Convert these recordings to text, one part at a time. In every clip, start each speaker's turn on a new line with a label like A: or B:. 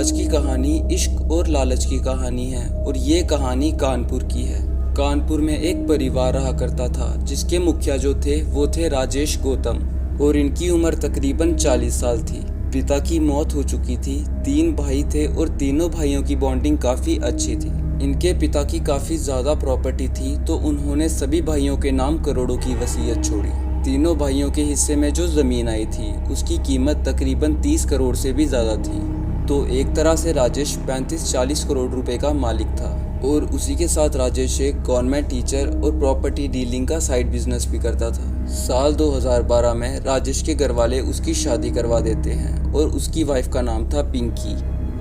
A: आज की कहानी इश्क और लालच की कहानी है और ये कहानी कानपुर की है। कानपुर में एक परिवार रहा करता था जिसके मुखिया जो थे वो थे राजेश गौतम और इनकी उम्र तकरीबन 40 साल थी। पिता की मौत हो चुकी थी। 3 भाई थे और तीनों भाइयों की बॉन्डिंग काफ़ी अच्छी थी। इनके पिता की काफ़ी ज़्यादा प्रॉपर्टी थी तो उन्होंने सभी भाइयों के नाम करोड़ों की वसीयत छोड़ी। तीनों भाइयों के हिस्से में जो ज़मीन आई थी उसकी कीमत तकरीबन 30 करोड़ से भी ज़्यादा थी। तो एक तरह से राजेश 35-40 करोड़ रुपए का मालिक था और उसी के साथ राजेश एक गवर्नमेंट टीचर और प्रॉपर्टी डीलिंग का साइड बिजनेस भी करता था। साल 2012 में राजेश के घर वाले उसकी शादी करवा देते हैं और उसकी वाइफ का नाम था पिंकी।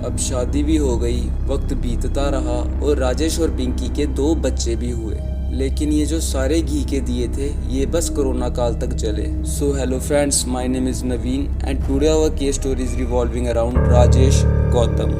A: अब शादी भी हो गई, वक्त बीतता रहा और राजेश और पिंकी के 2 बच्चे भी हुए। लेकिन ये जो सारे घी के दिए थे ये बस कोरोना काल तक चले। So hello friends, my name is Naveen and today our case story is revolving around Rajesh Gautam.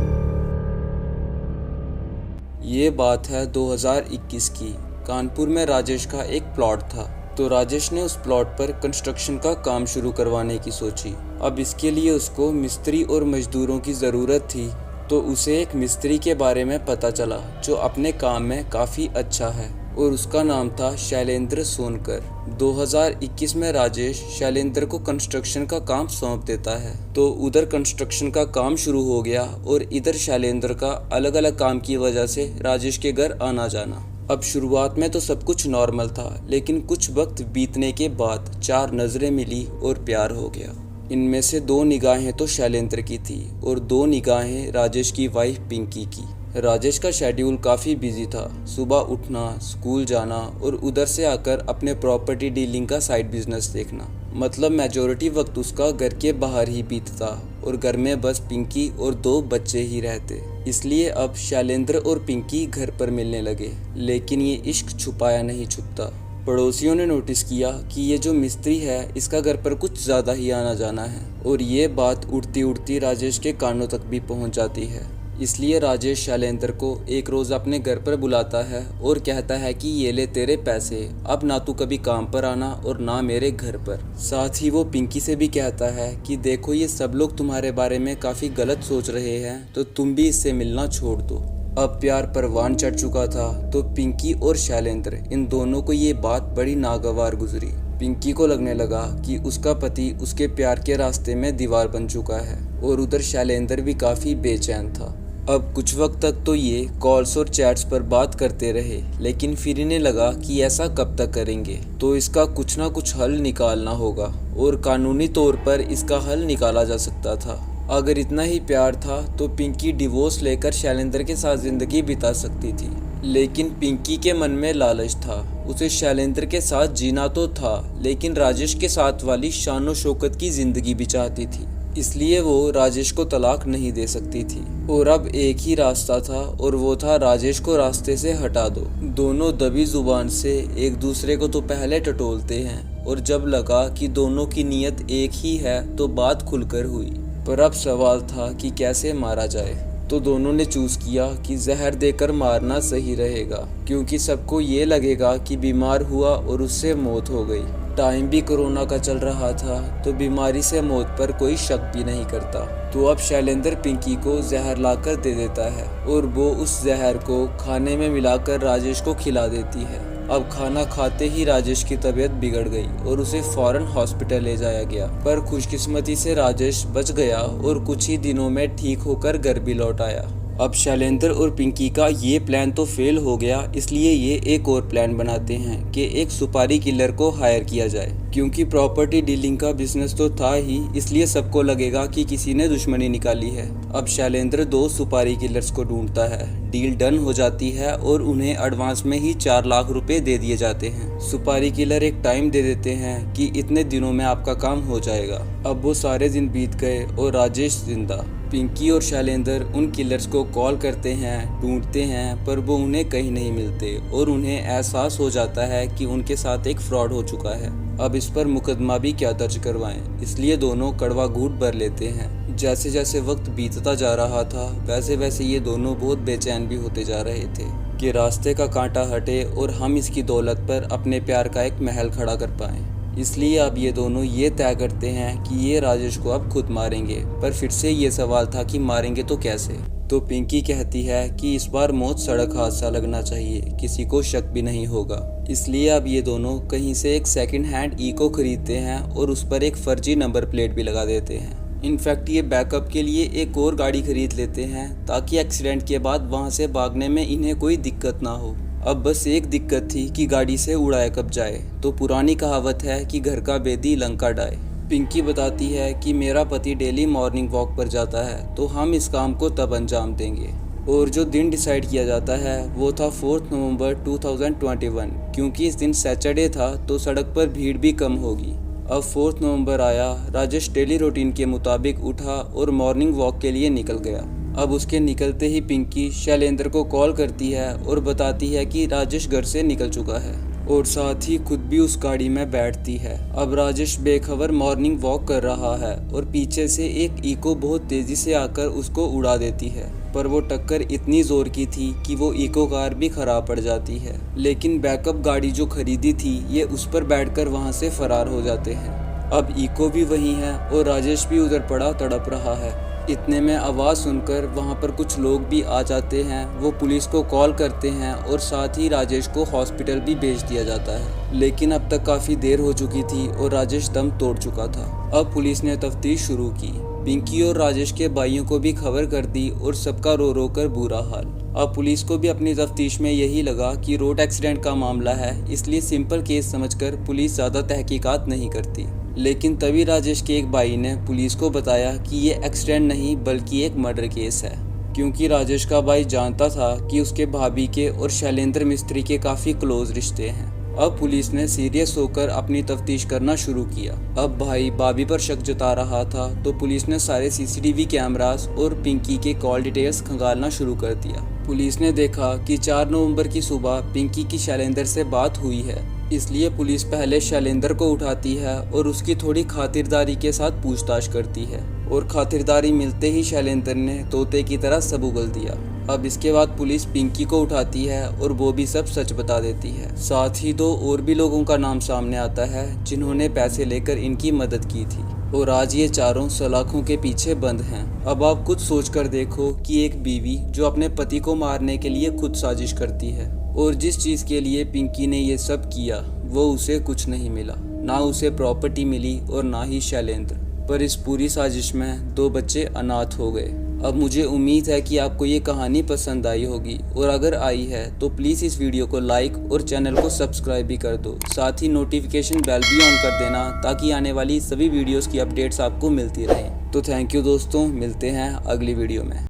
A: ये बात है 2021 की। कानपुर में राजेश का एक प्लॉट था तो राजेश ने उस प्लॉट पर कंस्ट्रक्शन का काम शुरू करवाने की सोची। अब इसके लिए उसको मिस्त्री और मजदूरों की ज़रूरत थी तो उसे एक मिस्त्री के बारे में पता चला जो अपने काम में काफ़ी अच्छा है और उसका नाम था शैलेंद्र सोनकर। 2021 में राजेश शैलेंद्र को कंस्ट्रक्शन का काम सौंप देता है तो उधर कंस्ट्रक्शन का काम शुरू हो गया और इधर शैलेंद्र का अलग अलग काम की वजह से राजेश के घर आना जाना। अब शुरुआत में तो सब कुछ नॉर्मल था लेकिन कुछ वक्त बीतने के बाद 4 नज़रें मिली और प्यार हो गया। इनमें से 2 निगाहें तो शैलेंद्र की थी और 2 निगाहें राजेश की वाइफ पिंकी की। राजेश का शेड्यूल काफ़ी बिजी था। सुबह उठना, स्कूल जाना और उधर से आकर अपने प्रॉपर्टी डीलिंग का साइड बिजनेस देखना। मतलब मेजॉरिटी वक्त उसका घर के बाहर ही बीतता और घर में बस पिंकी और 2 बच्चे ही रहते। इसलिए अब शैलेंद्र और पिंकी घर पर मिलने लगे। लेकिन ये इश्क छुपाया नहीं छुपता। पड़ोसियों ने नोटिस किया कि ये जो मिस्त्री है इसका घर पर कुछ ज़्यादा ही आना जाना है और ये बात उड़ती उड़ती राजेश के कानों तक भी पहुंच जाती है। इसलिए राजेश शैलेंद्र को एक रोज़ अपने घर पर बुलाता है और कहता है कि ये ले तेरे पैसे, अब ना तू कभी काम पर आना और ना मेरे घर पर। साथ ही वो पिंकी से भी कहता है कि देखो ये सब लोग तुम्हारे बारे में काफ़ी गलत सोच रहे हैं तो तुम भी इससे मिलना छोड़ दो। अब प्यार परवान चढ़ चुका था तो पिंकी और शैलेंद्र इन दोनों को ये बात बड़ी नागवार गुजरी। पिंकी को लगने लगा कि उसका पति उसके प्यार के रास्ते में दीवार बन चुका है और उधर शैलेंद्र भी काफ़ी बेचैन था। अब कुछ वक्त तक तो ये कॉल्स और चैट्स पर बात करते रहे लेकिन फिर इन्हें लगा कि ऐसा कब तक करेंगे तो इसका कुछ ना कुछ हल निकालना होगा और कानूनी तौर पर इसका हल निकाला जा सकता था। अगर इतना ही प्यार था तो पिंकी डिवोर्स लेकर शैलेंद्र के साथ ज़िंदगी बिता सकती थी। लेकिन पिंकी के मन में लालच था। उसे शैलेंद्र के साथ जीना तो था लेकिन राजेश के साथ वाली शान शौकत की ज़िंदगी भी चाहती थी। इसलिए वो राजेश को तलाक नहीं दे सकती थी और अब एक ही रास्ता था और वो था राजेश को रास्ते से हटा दो। दोनों दबी जुबान से एक दूसरे को तो पहले टटोलते हैं और जब लगा कि दोनों की नीयत एक ही है तो बात खुलकर हुई। पर अब सवाल था कि कैसे मारा जाए तो दोनों ने चूज़ किया कि जहर देकर मारना सही रहेगा क्योंकि सबको ये लगेगा कि बीमार हुआ और उससे मौत हो गई। टाइम भी कोरोना का चल रहा था तो बीमारी से मौत पर कोई शक भी नहीं करता। तो अब शैलेंद्र पिंकी को जहर लाकर दे देता है और वो उस जहर को खाने में मिलाकर राजेश को खिला देती है। अब खाना खाते ही राजेश की तबीयत बिगड़ गई और उसे फौरन हॉस्पिटल ले जाया गया। पर खुशकिस्मती से राजेश बच गया और कुछ ही दिनों में ठीक होकर घर भी लौट आया। अब शैलेंद्र और पिंकी का ये प्लान तो फेल हो गया, इसलिए ये एक और प्लान बनाते हैं कि एक सुपारी किलर को हायर किया जाए। क्योंकि प्रॉपर्टी डीलिंग का बिजनेस तो था ही, इसलिए सबको लगेगा कि किसी ने दुश्मनी निकाली है। अब शैलेंद्र 2 सुपारी किलर्स को ढूंढता है। डील डन हो जाती है और उन्हें एडवांस में ही 4 लाख रुपए दे दिए जाते हैं। सुपारी किलर एक टाइम दे देते हैं कि इतने दिनों में आपका काम हो जाएगा। अब वो सारे दिन बीत गए और राजेश जिंदा। पिंकी और शैलेंद्र उन किलर्स को कॉल करते हैं, ढूंढते हैं पर वो उन्हें कहीं नहीं मिलते और उन्हें एहसास हो जाता है कि उनके साथ एक फ्रॉड हो चुका है। अब इस पर मुकदमा भी क्या दर्ज करवाएं, इसलिए दोनों कड़वा घूंट भर लेते हैं। जैसे जैसे वक्त बीतता जा रहा था वैसे वैसे ये दोनों बहुत बेचैन भी होते जा रहे थे कि रास्ते का कांटा हटे और हम इसकी दौलत पर अपने प्यार का एक महल खड़ा कर पाएं। इसलिए अब ये दोनों ये तय करते हैं कि ये राजेश को अब खुद मारेंगे, पर फिर से ये सवाल था कि मारेंगे तो कैसे। तो पिंकी कहती है कि इस बार मौत सड़क हादसा लगना चाहिए, किसी को शक भी नहीं होगा। इसलिए अब ये दोनों कहीं से एक सेकंड हैंड इको खरीदते हैं और उस पर एक फर्जी नंबर प्लेट भी लगा देते हैं। इनफैक्ट ये बैकअप के लिए एक और गाड़ी खरीद लेते हैं ताकि एक्सीडेंट के बाद वहाँ से भागने में इन्हें कोई दिक्कत ना हो। अब बस एक दिक्कत थी कि गाड़ी से उड़ाया कब जाए। तो पुरानी कहावत है कि घर का बेदी लंका डाए। पिंकी बताती है कि मेरा पति डेली मॉर्निंग वॉक पर जाता है, तो हम इस काम को तब अंजाम देंगे। और जो दिन डिसाइड किया जाता है वो था 4 नवंबर 2021, क्योंकि इस दिन सैटरडे था तो सड़क पर भीड़ भी कम होगी। अब 4 नवंबर आया, राजेश डेली रूटीन के मुताबिक उठा और मॉर्निंग वॉक के लिए निकल गया। अब उसके निकलते ही पिंकी शैलेंद्र को कॉल करती है और बताती है कि राजेश घर से निकल चुका है और साथ ही खुद भी उस गाड़ी में बैठती है। अब राजेश बेखबर मॉर्निंग वॉक कर रहा है और पीछे से एक इको बहुत तेजी से आकर उसको उड़ा देती है, पर वो टक्कर इतनी जोर की थी कि वो इको कार भी खराब पड़ जाती है। लेकिन बैकअप गाड़ी जो खरीदी थी ये उस पर बैठकर वहां से फरार हो जाते हैं। अब इको भी वही है और राजेश भी उधर पड़ा तड़प रहा है। इतने में आवाज़ सुनकर वहां पर कुछ लोग भी आ जाते हैं। वो पुलिस को कॉल करते हैं और साथ ही राजेश को हॉस्पिटल भी भेज दिया जाता है। लेकिन अब तक काफ़ी देर हो चुकी थी और राजेश दम तोड़ चुका था। अब पुलिस ने तफ्तीश शुरू की। पिंकी और राजेश के भाइयों को भी खबर कर दी और सबका रो रो कर बुरा हाल। अब पुलिस को भी अपनी तफ्तीश में यही लगा कि रोड एक्सीडेंट का मामला है, इसलिए सिंपल केस समझकर पुलिस ज़्यादा तहकीकात नहीं करती। लेकिन तभी राजेश के एक भाई ने पुलिस को बताया कि ये एक्सीडेंट नहीं बल्कि एक मर्डर केस है, क्योंकि राजेश का भाई जानता था कि उसके भाभी के और शैलेंद्र मिस्त्री के काफ़ी क्लोज रिश्ते हैं। अब पुलिस ने सीरियस होकर अपनी तफ्तीश करना शुरू किया। अब भाई भाभी पर शक जता रहा था तो पुलिस ने सारे सीसीटीवी कैमरास और पिंकी के कॉल डिटेल्स खंगालना शुरू कर दिया। पुलिस ने देखा कि 4 नवंबर की सुबह पिंकी की शैलेंद्र से बात हुई है, इसलिए पुलिस पहले शैलेंद्र को उठाती है और उसकी थोड़ी खातिरदारी के साथ पूछताछ करती है। और खातिरदारी मिलते ही शैलेंद्र ने तोते की तरह सब उगल दिया। अब इसके बाद पुलिस पिंकी को उठाती है और वो भी सब सच बता देती है। साथ ही 2 और भी लोगों का नाम सामने आता है जिन्होंने पैसे लेकर इनकी मदद की थी और आज ये चारों सलाखों के पीछे बंद हैं। अब आप खुद सोच कर देखो कि एक बीवी जो अपने पति को मारने के लिए खुद साजिश करती है और जिस चीज़ के लिए पिंकी ने ये सब किया वो उसे कुछ नहीं मिला, ना उसे प्रॉपर्टी मिली और ना ही शैलेंद्र, पर इस पूरी साजिश में 2 बच्चे अनाथ हो गए। अब मुझे उम्मीद है कि आपको ये कहानी पसंद आई होगी और अगर आई है तो प्लीज़ इस वीडियो को लाइक और चैनल को सब्सक्राइब भी कर दो। साथ ही नोटिफिकेशन बेल भी ऑन कर देना ताकि आने वाली सभी वीडियोस की अपडेट्स आपको मिलती रहें। तो थैंक यू दोस्तों, मिलते हैं अगली वीडियो में।